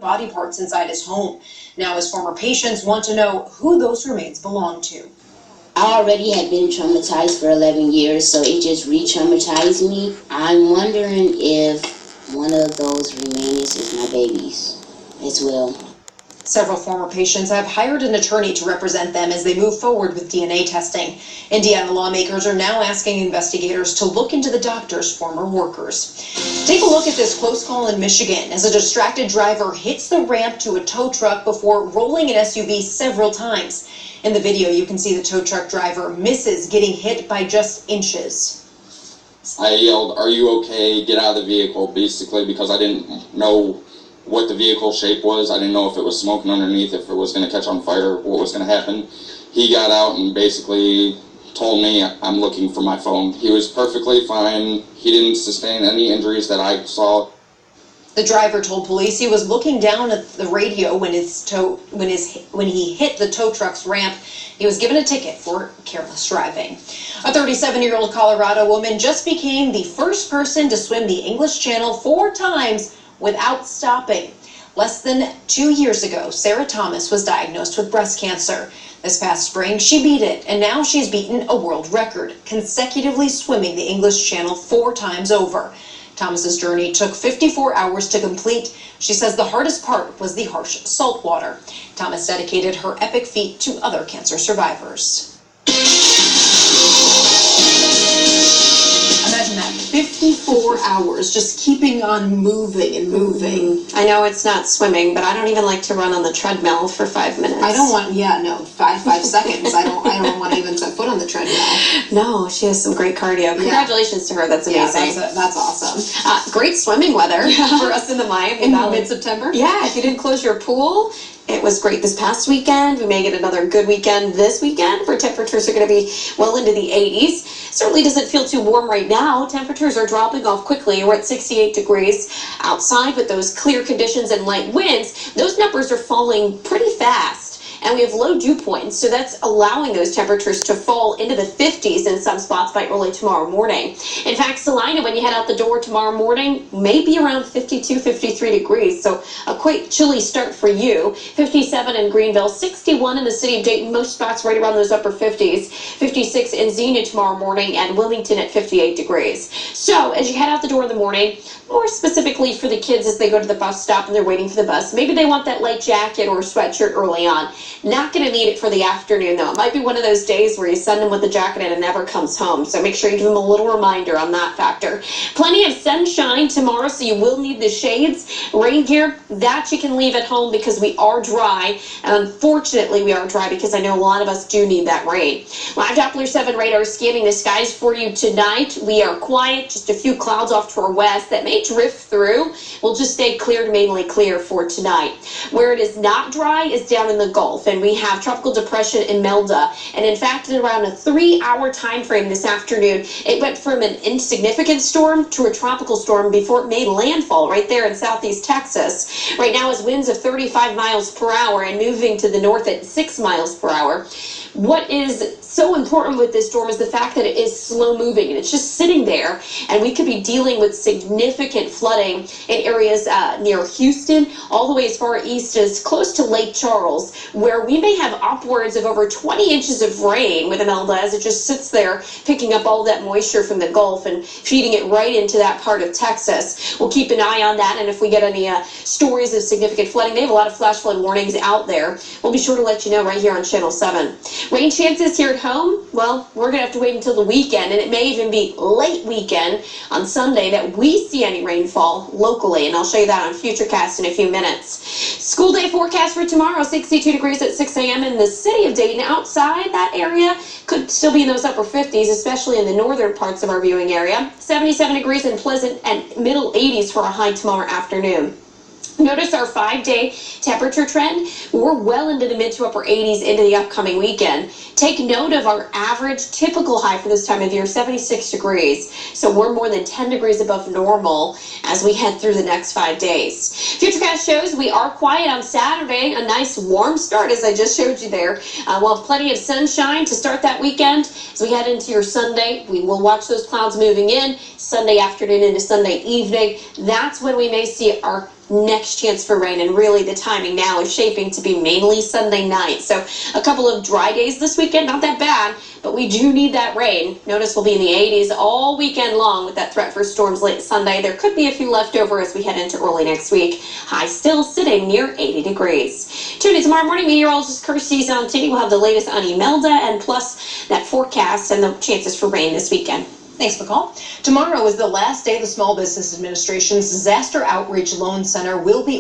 body parts inside his home. Now his former patients want to know who those remains belong to. I already had been traumatized for 11 years, so it just re-traumatized me. I'm wondering if one of those remains is my baby's as well. Several former patients have hired an attorney to represent them as they move forward with DNA testing. Indiana lawmakers are now asking investigators to look into the doctor's former workers. Take a look at this close call in Michigan as a distracted driver hits the ramp to a tow truck before rolling an SUV several times. In the video, you can see the tow truck driver misses getting hit by just inches. I yelled, "Are you okay? Get out of the vehicle," basically, because I didn't know what the vehicle shape was. I didn't know if it was smoking underneath, if it was going to catch on fire, what was going to happen. He got out and basically told me, "I'm looking for my phone." He was perfectly fine. He didn't sustain any injuries that I saw. The driver told police he was looking down at the radio when he hit the tow truck's ramp. He was given a ticket for careless driving. A 37-year-old Colorado woman just became the first person to swim the English Channel 4 times without stopping. Less than 2 years ago, Sarah Thomas was diagnosed with breast cancer. This past spring, she beat it, and now she's beaten a world record, consecutively swimming the English Channel 4 times over. Thomas's journey took 54 hours to complete. She says the hardest part was the harsh salt water. Thomas dedicated her epic feat to other cancer survivors. Imagine that, 54 hours just keeping on moving and moving. I know it's not swimming, but I don't even like to run on the treadmill for 5 minutes. I don't want, five seconds. I don't want to even set foot on the treadmill. No, she has some great cardio. Congratulations to her. That's amazing. Yeah, that's awesome. Great swimming weather for us in the Miami Valley. Mid-September? Yeah, if you didn't close your pool, it was great this past weekend. We may get another good weekend this weekend, where temperatures are going to be well into the 80s. Certainly doesn't feel too warm right now. Temperatures are dropping off quickly. We're at 68 degrees outside with those clear conditions and light winds. Those numbers are falling pretty fast. And we have low dew points, so that's allowing those temperatures to fall into the 50s in some spots by early tomorrow morning. In fact, Salina, when you head out the door tomorrow morning, may be around 52, 53 degrees, so a quite chilly start for you. 57 in Greenville, 61 in the city of Dayton, most spots right around those upper 50s. 56 in Xenia tomorrow morning, and Wilmington at 58 degrees. So, as you head out the door in the morning, more specifically for the kids as they go to the bus stop and they're waiting for the bus, maybe they want that light jacket or sweatshirt early on. Not going to need it for the afternoon, though. It might be one of those days where you send them with the jacket and it never comes home. So make sure you give them a little reminder on that factor. Plenty of sunshine tomorrow, so you will need the shades. Rain gear, that you can leave at home because we are dry. And unfortunately, we are dry because I know a lot of us do need that rain. Live Doppler 7 radar scanning the skies for you tonight. We are quiet, just a few clouds off to our west that may drift through. We'll just stay clear to mainly clear for tonight. Where it is not dry is down in the Gulf. And we have tropical depression in Melda. And in fact, in around a 3-hour time frame this afternoon, it went from an insignificant storm to a tropical storm before it made landfall right there in southeast Texas. Right now is winds of 35 miles per hour and moving to the north at 6 miles per hour. What is so important with this storm is the fact that it is slow moving and it's just sitting there, and we could be dealing with significant flooding in areas near Houston, all the way as far east as close to Lake Charles, where we may have upwards of over 20 inches of rain with Imelda as it just sits there picking up all that moisture from the Gulf and feeding it right into that part of Texas. We'll keep an eye on that, and if we get any stories of significant flooding, they have a lot of flash flood warnings out there. We'll be sure to let you know right here on Channel 7. Rain chances here at home, well, we're going to have to wait until the weekend, and it may even be late weekend on Sunday that we see any rainfall locally, and I'll show you that on Futurecast in a few minutes. School day forecast for tomorrow, 62 degrees at 6 a.m. in the city of Dayton. Outside that area could still be in those upper 50s, especially in the northern parts of our viewing area. 77 degrees in Pleasant and middle 80s for a high tomorrow afternoon. Notice our 5-day temperature trend. We're well into the mid to upper 80s into the upcoming weekend. Take note of our average typical high for this time of year, 76 degrees. So we're more than 10 degrees above normal as we head through the next 5 days. Futurecast shows we are quiet on Saturday. A nice warm start, as I just showed you there. We'll have plenty of sunshine to start that weekend. As we head into your Sunday, we will watch those clouds moving in. Sunday afternoon into Sunday evening, that's when we may see our next chance for rain, and really the timing now is shaping to be mainly Sunday night. So a couple of dry days this weekend, not that bad, but we do need that rain. Notice we'll be in the 80s all weekend long with that threat for storms late Sunday. There could be a few left over as we head into early next week. High still sitting near 80 degrees. Tune in tomorrow morning. Meteorologist Kirsty Zalantini will have the latest on Imelda and plus that forecast and the chances for rain this weekend. Thanks, McCall. Tomorrow is the last day the Small Business Administration's Disaster Outreach Loan Center will be